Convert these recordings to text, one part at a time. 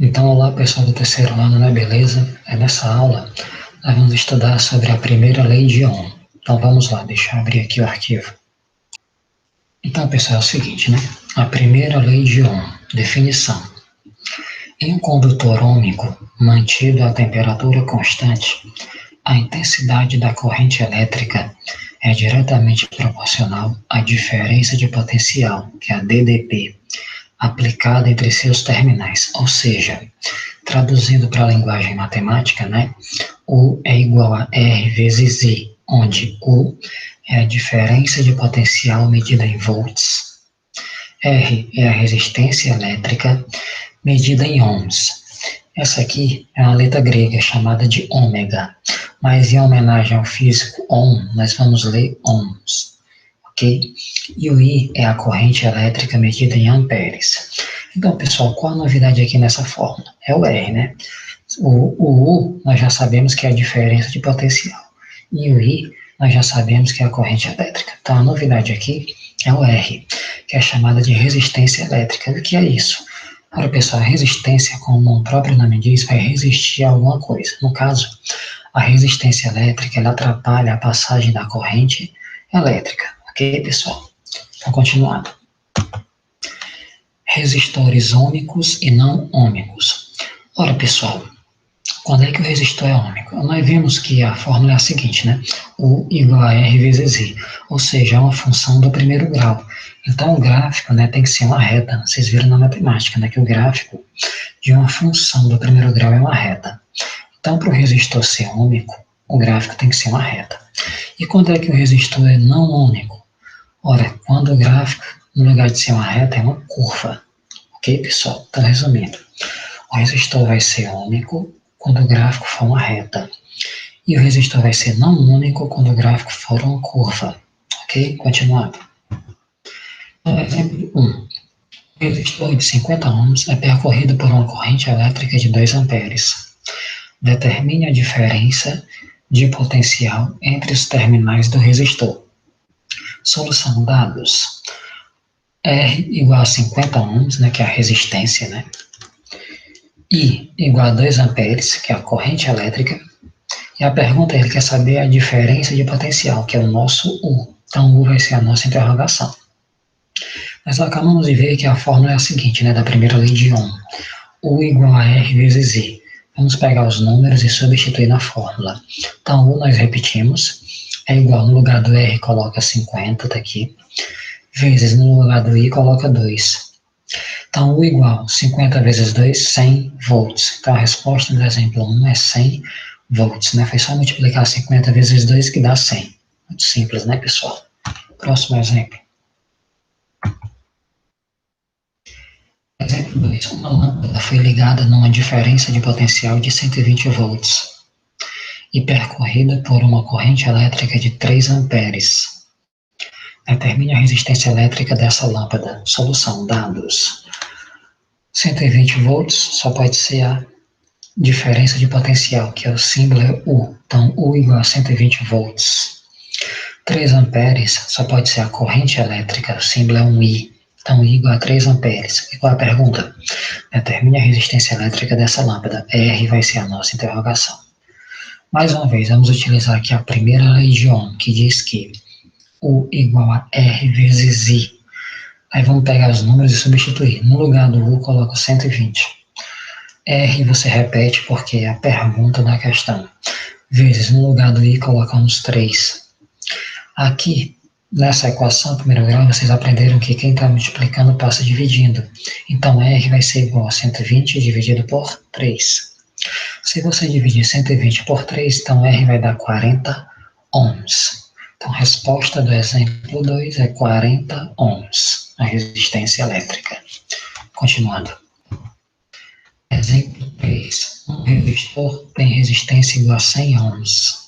Então, olá pessoal do terceiro ano, né, beleza? Nessa aula, nós vamos estudar sobre a primeira lei de Ohm. Então, vamos lá, deixa eu abrir aqui o arquivo. Então, pessoal, é o seguinte, né? A primeira lei de Ohm, definição. Em um condutor ôhmico, mantido a temperatura constante, a intensidade da corrente elétrica é diretamente proporcional à diferença de potencial, que é a DDP, aplicada entre seus terminais, ou seja, traduzindo para a linguagem matemática, né, U é igual a R vezes I, onde U é a diferença de potencial medida em volts, R é a resistência elétrica medida em ohms. Essa aqui é uma letra grega chamada de ômega, mas em homenagem ao físico Ohm, nós vamos ler ohms, ok? E o I é a corrente elétrica medida em amperes. Então, pessoal, qual a novidade aqui nessa fórmula? É o R, né? O U, nós já sabemos que é a diferença de potencial. E o I, nós já sabemos que é a corrente elétrica. Então, a novidade aqui é o R, que é chamada de resistência elétrica. O que é isso? Ora, pessoal, a resistência, como o próprio nome diz, vai resistir a alguma coisa. No caso, a resistência elétrica, ela atrapalha a passagem da corrente elétrica. Ok, pessoal? Então, continuando. Resistores ôhmicos e não ôhmicos. Ora, pessoal, quando é que o resistor é ôhmico? Nós vimos que a fórmula é a seguinte, né? U igual a R vezes I, ou seja, é uma função do primeiro grau. Então, o gráfico, né, tem que ser uma reta. Vocês viram na matemática, né, que o gráfico de uma função do primeiro grau é uma reta. Então, para o resistor ser ôhmico, o gráfico tem que ser uma reta. E quando é que o resistor é não ôhmico? Ora, quando o gráfico, no lugar de ser uma reta, é uma curva. Ok, pessoal? Então, resumindo, o resistor vai ser ôhmico quando o gráfico for uma reta. E o resistor vai ser não único quando o gráfico for uma curva. Ok? Continuando. Exemplo 1. O resistor de 50 ohms é percorrido por uma corrente elétrica de 2 amperes. Determine a diferença de potencial entre os terminais do resistor. Solução: dados. R igual a 50 ohms, né, que é a resistência, né? I igual a 2 amperes, que é a corrente elétrica. E a pergunta, ele quer saber a diferença de potencial, que é o nosso U. Então, U vai ser a nossa interrogação. Nós acabamos de ver que a fórmula é a seguinte, né, da primeira lei de Ohm. U igual a R vezes I. Vamos pegar os números e substituir na fórmula. Então, U nós repetimos, é igual, no lugar do R coloca 50, tá aqui, vezes no lugar do I coloca 2. Então, U igual 50 vezes 2, 100 volts. Então, a resposta do exemplo 1 é 100 volts, né? Foi só multiplicar 50 vezes 2 que dá 100. Muito simples, né, pessoal? Próximo exemplo. Exemplo 2. Uma lâmpada foi ligada numa diferença de potencial de 120 volts e percorrida por uma corrente elétrica de 3 amperes. Determine a resistência elétrica dessa lâmpada. Solução: dados. 120 volts só pode ser a diferença de potencial, que é o símbolo é U. Então, U igual a 120 volts. 3 amperes só pode ser a corrente elétrica, o símbolo é um I. Então, I igual a 3 amperes. E qual a pergunta? Determine a resistência elétrica dessa lâmpada. R vai ser a nossa interrogação. Mais uma vez, vamos utilizar aqui a primeira lei de Ohm, que diz que U igual a R vezes I. Aí vamos pegar os números e substituir. No lugar do U, coloco 120. R você repete porque é a pergunta da questão. Vezes, no lugar do I, colocamos 3. Aqui, nessa equação, primeiro grau, vocês aprenderam que quem está multiplicando passa dividindo. Então, R vai ser igual a 120 dividido por 3. Se você dividir 120 por 3, então R vai dar 40 ohms. Então, a resposta do exemplo 2 é 40 ohms, a resistência elétrica. Continuando. Exemplo 3. Um resistor tem resistência igual a 100 ohms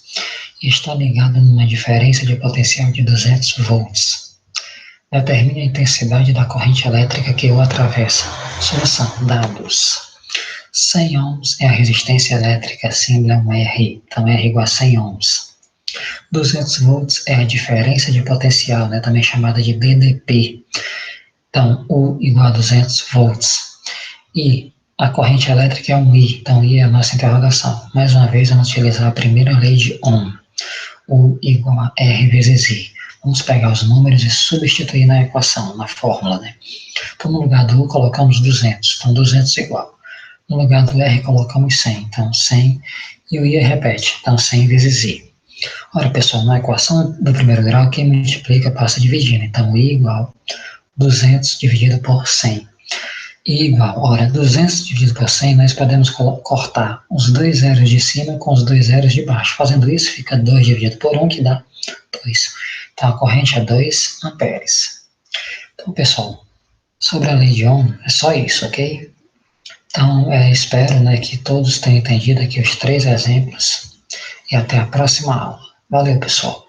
e está ligado numa diferença de potencial de 200 volts. Determine a intensidade da corrente elétrica que o atravessa. Solução: dados. 100 ohms é a resistência elétrica, símbolo é um R, então R igual a 100 ohms. 200 volts é a diferença de potencial, né, também chamada de DDP. Então, U igual a 200 volts. E A corrente elétrica é um I, então I é a nossa interrogação. Mais uma vez, vamos utilizar a primeira lei de Ohm. U igual a R vezes I. Vamos pegar os números e substituir na equação, na fórmula, né? Então, no lugar do U, colocamos 200. Então, 200 igual. No lugar do R, colocamos 100. Então, 100. E o I repete. Então, 100 vezes I. Ora, pessoal, na equação do primeiro grau, quem multiplica passa dividindo. Então, I igual 200 dividido por 100. I igual, ora, 200 dividido por 100, nós podemos cortar os dois zeros de cima com os dois zeros de baixo. Fazendo isso, fica 2 dividido por 1, que dá 2. Então, a corrente é 2 amperes. Então, pessoal, sobre a lei de Ohm, é só isso, ok? Então, espero, né, que todos tenham entendido aqui os 3 exemplos. E até a próxima aula. Valeu, pessoal!